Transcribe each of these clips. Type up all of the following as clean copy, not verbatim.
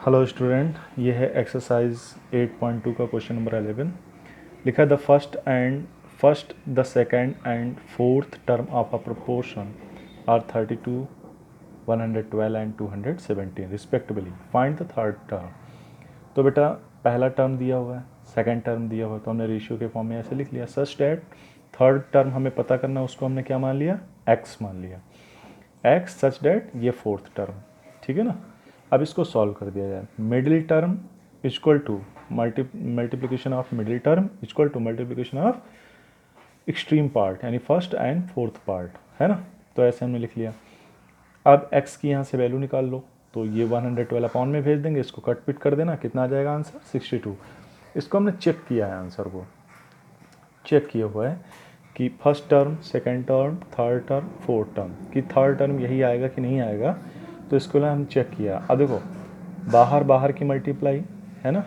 Hello student, ये है exercise 8.2 का क्वेश्चन नंबर 11। लिखा है first the second and fourth term of a proportion are 32, 112 and 217 respectively. Find the third term. तो बेटा पहला टर्म दिया हुआ है, सेकेंड टर्म दिया हुआ है, तो हमने रेशियो के फॉर्म में ऐसे लिख लिया। सच डैट थर्ड टर्म हमें पता करना, उसको हमने क्या मान लिया, एक्स मान लिया। एक्स सच डैट ये फोर्थ टर्म, ठीक है ना। अब इसको सॉल्व कर दिया जाए। Middle term equal to multiplication of middle term equal to multiplication of extreme part, यानी फर्स्ट एंड फोर्थ पार्ट, है ना। तो ऐसे हमने लिख लिया। अब x की यहाँ से वैल्यू निकाल लो, तो ये 112 अपॉन में भेज देंगे, इसको कट पिट कर देना, कितना आ जाएगा आंसर 62। इसको हमने चेक किया है, आंसर को चेक किया हुआ है कि first term, second term, third term, fourth term कि थर्ड टर्म यही आएगा कि नहीं आएगा, तो इसको हम चेक किया। अब देखो बाहर की मल्टीप्लाई है ना,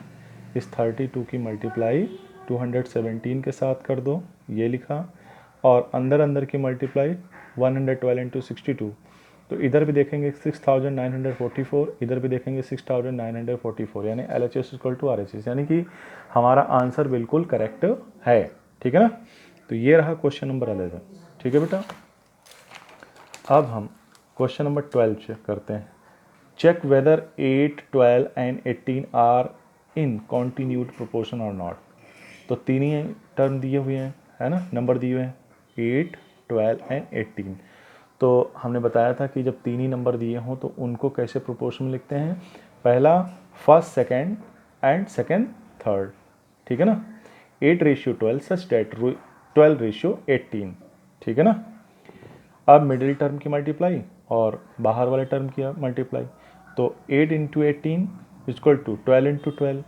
इस 32 की मल्टीप्लाई 217 के साथ कर दो, ये लिखा। और अंदर की मल्टीप्लाई 112 इंटू 62, तो इधर भी देखेंगे 6944, इधर भी देखेंगे 6944, यानी LHS इक्वल टू RHS, यानी कि हमारा आंसर बिल्कुल करेक्ट है, ठीक है ना। तो ये रहा क्वेश्चन नंबर 11, ठीक है बेटा। अब हम क्वेश्चन नंबर 12 चेक करते हैं। Check whether 8, 12 and 18 are in continued proportion or not. तो तीन ही टर्म दिए हुए हैं, है ना, नंबर दिए हुए हैं 8, 12 एंड 18। तो हमने बताया था कि जब तीन ही नंबर दिए हों तो उनको कैसे प्रोपोर्शन में लिखते हैं। पहला first second and second third, ठीक है ना। 8:12 सच डेट 12:18, ठीक है ना। अब मिडिल टर्म की मल्टीप्लाई और बाहर वाले टर्म की मल्टीप्लाई, तो 8 इंटू 18 इक्वल टू 12 इंटू 12।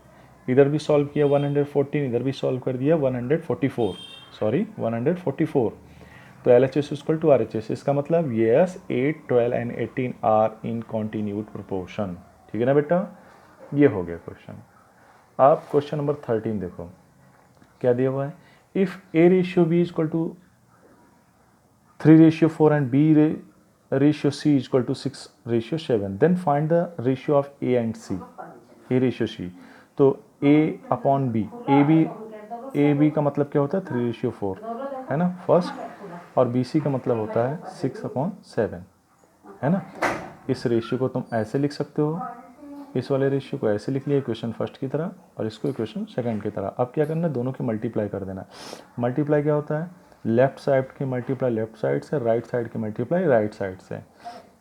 इधर भी सॉल्व किया 114, इधर भी सॉल्व कर दिया 144, सॉरी 144। तो LHS इक्वल टू RHS, इसका मतलब yes 8, 12 and 18 are in continued proportion, ठीक है ना बेटा। ये हो गया क्वेश्चन। आप क्वेश्चन नंबर 13 देखो, क्या दिया हुआ है। If A ratio B equal to 3:4 and B/C equal to 6:7, then find the ratio of A and C, A ratio C। तो A upon B, A B का मतलब क्या होता है 3:4, है ना फर्स्ट, और BC का मतलब होता है 6/7, है ना। इस रेशियो को तुम ऐसे लिख सकते हो, इस वाले रेशियो को ऐसे लिख लिया इक्वेशन फर्स्ट की तरह, और इसको इक्वेशन सेकंड की तरह। अब क्या करना है, दोनों की मल्टीप्लाई कर देना। मल्टीप्लाई क्या होता है, लेफ्ट साइड की मल्टीप्लाई लेफ्ट साइड से, राइट साइड की मल्टीप्लाई राइट साइड से।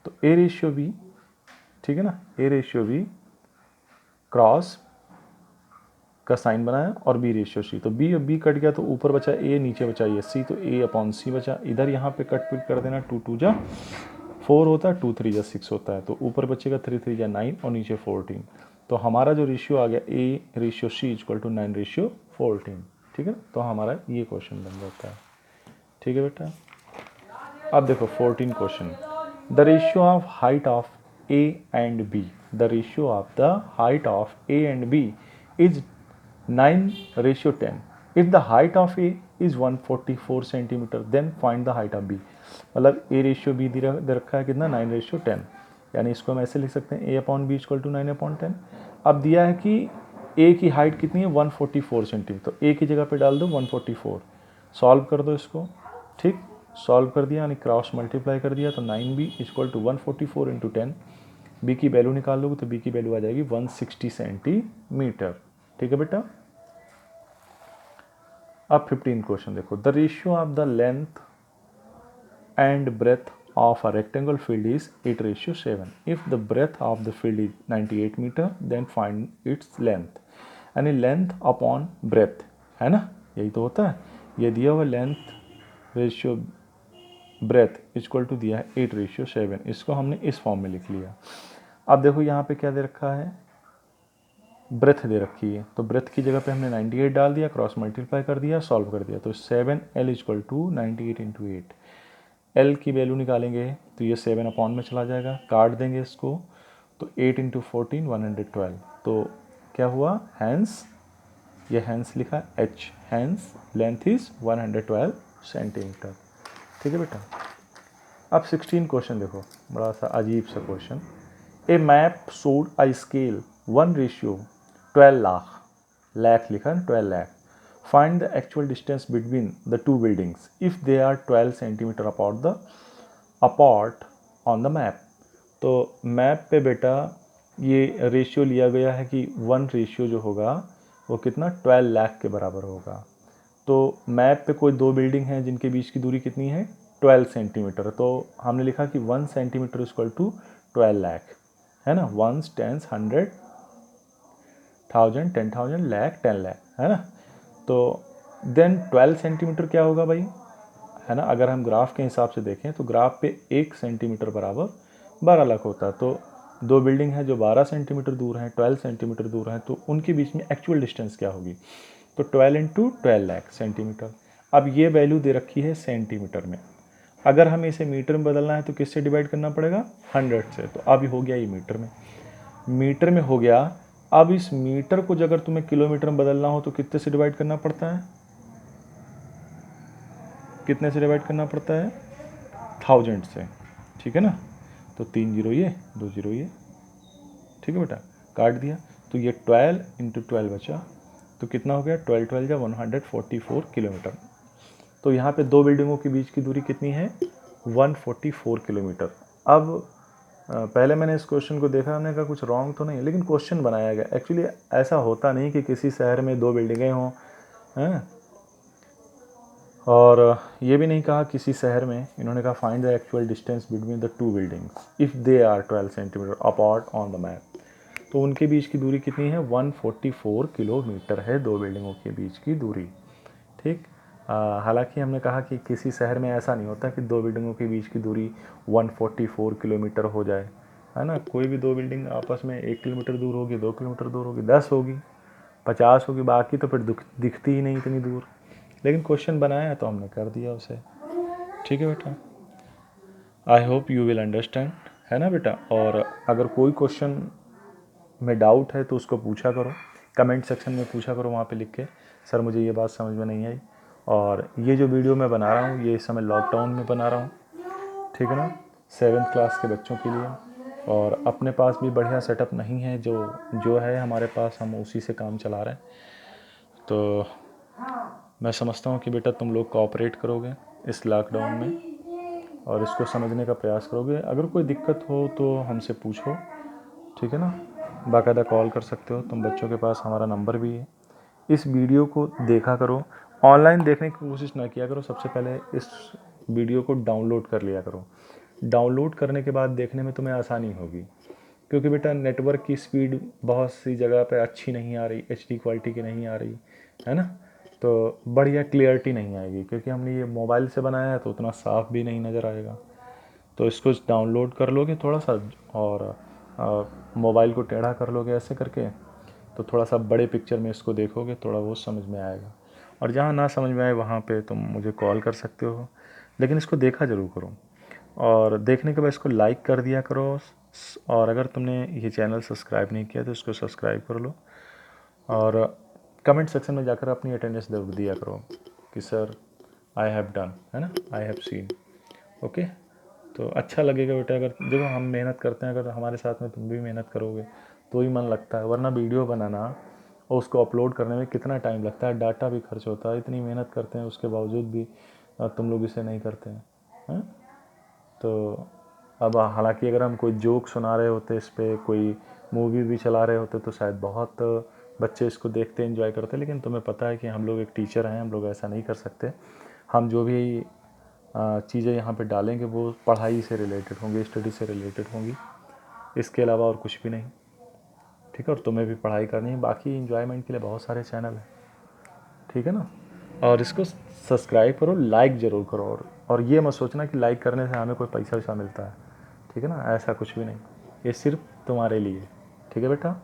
तो A/B, ठीक है ना, A/B क्रॉस का साइन बनाया और B/C, तो B कट गया तो ऊपर बचा A, नीचे बचा ये C, तो A/C बचा। इधर यहाँ पे कट पिट कर देना, 2 2 जा 4 होता है, 2 3 जा 6 होता है, तो ऊपर बचेगा 3 3 जा 9 और नीचे 14। तो हमारा जो रेशियो आ गया A/C इक्वल टू 9:14, ठीक है। तो हमारा ये क्वेश्चन बन जाता है, ठीक है बेटा। अब देखो 14 question. The ratio of height of A and B, the ratio of the height of A and B is 9:10। If the height of A is 144 centimetre, then find the height of B। मतलब A/B दे रखा है कितना, 9:10, यानी इसको हम ऐसे लिख सकते हैं A/B इक्वल टू 9/10। अब दिया है कि A की हाइट कितनी है 144 सेंटीमीटर, तो A की जगह पे डाल दो 144, सॉल्व कर दो इसको, ठीक। सॉल्व कर दिया यानी क्रॉस मल्टीप्लाई कर दिया, तो 9B equal to 144 into 10। B की वैल्यू निकाल लोगे तो B की वैल्यू आ जाएगी 160 सेंटीमीटर, ठीक है बेटा। अब 15 क्वेश्चन देखो। The ratio of the length and breadth of a rectangle field is 8:7. If the breadth of the field is 98 meter, then find its length। यानी लेंथ अपॉन ब्रेथ, है ना, यही तो होता है। ये दिया हुआ length ratio breadth equal to दिया है 8:7, इसको हमने इस फॉर्म में लिख लिया। अब देखो यहाँ पे क्या दे रखा है, ब्रेथ दे रखी है, तो ब्रेथ की जगह पे हमने 98 डाल दिया, क्रॉस मल्टीप्लाई कर दिया, सॉल्व कर दिया, तो 7L equal to 98 into 8। L की वैल्यू निकालेंगे तो ये 7 अपॉन में चला जाएगा, काट देंगे इसको, तो 8 इंटू 14 112। तो क्या हुआ, हैंस, ये हैंस लिखा H, hence length is 112 centimetre, ठीक है बेटा। अब 16 क्वेश्चन देखो, बड़ा सा अजीब सा question. A map showed a scale 1:12 lakh, lakh लिखा है 12 lakh. Find the actual distance between the two buildings if they are 12 centimetre apart on the map. तो मैप पे बेटा ये रेशियो लिया गया है कि 1 रेशियो जो होगा वो कितना 12 लाख के बराबर होगा। तो मैप पे कोई दो बिल्डिंग हैं जिनके बीच की दूरी कितनी है 12 सेंटीमीटर। तो हमने लिखा कि 1 सेंटीमीटर इक्वल टू 12 लाख, है ना। 1 10 100 1000 10,000 लाख 10 लाख, है ना। तो देन 12 सेंटीमीटर क्या होगा भाई, है ना। अगर हम ग्राफ के हिसाब से देखें तो ग्राफ पे 1 सेंटीमीटर बराबर 12 लाख होता है। तो दो बिल्डिंग है जो 12 सेंटीमीटर दूर हैं, 12 सेंटीमीटर दूर हैं, तो उनके बीच में एक्चुअल डिस्टेंस क्या होगी, तो 12 इंटू 12 लाख सेंटीमीटर। अब ये वैल्यू दे रखी है सेंटीमीटर में, अगर हमें इसे मीटर में बदलना है तो किससे डिवाइड करना पड़ेगा 100 से। तो अब हो गया ये मीटर में हो गया। अब इस मीटर को अगर तुम्हें किलोमीटर में बदलना हो तो कितने से डिवाइड करना पड़ता है, कितने से डिवाइड करना पड़ता है 1000 से, ठीक है ना। तो 3 जीरो ये 2 जीरो ये, ठीक है बेटा, काट दिया। तो ये 12 इंटू 12 बचा, तो कितना हो गया 12 12 या 144 किलोमीटर। तो यहाँ पे दो बिल्डिंगों के बीच की दूरी कितनी है 144 किलोमीटर। अब पहले मैंने इस क्वेश्चन को देखा, हमने कहा कुछ रॉन्ग तो नहीं, लेकिन क्वेश्चन बनाया गया। एक्चुअली ऐसा होता नहीं कि किसी शहर में दो बिल्डिंगें हों, हैं, और ये भी नहीं कहा किसी शहर में, इन्होंने कहा find the actual distance between the two buildings if they are 12 centimetre apart on the map. तो उनके बीच की दूरी कितनी है 144 किलोमीटर है दो बिल्डिंगों के बीच की दूरी, ठीक। हालांकि हमने कहा कि किसी शहर में ऐसा नहीं होता कि दो बिल्डिंगों के बीच की दूरी 144 किलोमीटर हो जाए, है ना। कोई भी दो बिल्डिंग आपस में 1 किलोमीटर दूर होगी, 2 किलोमीटर दूर होगी, 10 होगी, 50 होगी, बाकी तो फिर दिखती ही नहीं इतनी दूर। लेकिन क्वेश्चन बनाया तो हमने कर दिया उसे, ठीक है बेटा। I hope you will understand, है ना बेटा। और अगर कोई क्वेश्चन में डाउट है तो उसको पूछा करो, कमेंट सेक्शन में पूछा करो, वहाँ पे लिख के सर मुझे ये बात समझ में नहीं आई। और ये जो वीडियो मैं बना रहा हूँ ये इस समय लॉकडाउन में बना रहा हूँ, ठीक है ना, 7th क्लास के बच्चों के लिए। और अपने पास भी बढ़िया सेटअप नहीं है, जो है हमारे पास हम उसी से काम चला रहे हैं। तो मैं समझता हूँ कि बेटा तुम लोग कोऑपरेट करोगे इस लॉकडाउन में और इसको समझने का प्रयास करोगे। अगर कोई दिक्कत हो तो हमसे पूछो, ठीक है ना, बाकायदा कॉल कर सकते हो तुम, बच्चों के पास हमारा नंबर भी है। इस वीडियो को देखा करो, ऑनलाइन देखने की कोशिश ना किया करो, सबसे पहले इस वीडियो को डाउनलोड कर लिया करो। डाउनलोड करने के बाद देखने में तुम्हें आसानी होगी, क्योंकि बेटा नेटवर्क की स्पीड बहुत सी जगह पे अच्छी नहीं आ रही, एचडी क्वालिटी की नहीं आ रही, है ना। तो बढ़िया क्लियरिटी नहीं आएगी, क्योंकि हमने ये मोबाइल से बनाया है तो उतना साफ़ भी नहीं नज़र आएगा। तो इसको डाउनलोड कर लोगे थोड़ा सा और मोबाइल को टेढ़ा कर लोगे ऐसे करके, तो थोड़ा सा बड़े पिक्चर में इसको देखोगे, थोड़ा वो समझ में आएगा। और जहाँ ना समझ में आए वहाँ पे तुम मुझे कॉल कर सकते हो, लेकिन इसको देखा ज़रूर करो। और देखने के बाद इसको लाइक कर दिया करो। और अगर तुमने ये चैनल सब्सक्राइब नहीं किया तो इसको सब्सक्राइब कर लो। और कमेंट सेक्शन में जाकर अपनी अटेंडेंस दिया करो कि सर आई हैव डन, है ना, आई हैव सीन, ओके। तो अच्छा लगेगा बेटा, अगर देखो हम मेहनत करते हैं, अगर हमारे साथ में तुम भी मेहनत करोगे तो ही मन लगता है। वरना वीडियो बनाना और उसको अपलोड करने में कितना टाइम लगता है, डाटा भी खर्च होता है, इतनी मेहनत करते हैं उसके बावजूद भी तुम लोग इसे नहीं करते हैं। तो अब हालांकि अगर हम कोई जोक सुना रहे होते, इस पर कोई मूवी भी चला रहे होते तो शायद बहुत बच्चे इसको देखते एंजॉय करते, लेकिन तुम्हें पता है कि हम लोग एक टीचर हैं, हम लोग ऐसा नहीं कर सकते। हम जो भी चीज़ें यहाँ पे डालेंगे वो पढ़ाई से रिलेटेड होंगी, स्टडी से रिलेटेड होंगी, इसके अलावा और कुछ भी नहीं, ठीक है। और तुम्हें भी पढ़ाई करनी है, बाकी इन्जॉयमेंट के लिए बहुत सारे चैनल हैं, ठीक है ना। और इसको सब्सक्राइब करो, लाइक ज़रूर करो। और ये मत सोचना कि लाइक करने से हमें कोई पैसा वैसा मिलता है, ठीक है ना, ऐसा कुछ भी नहीं, ये सिर्फ तुम्हारे लिए, ठीक है बेटा।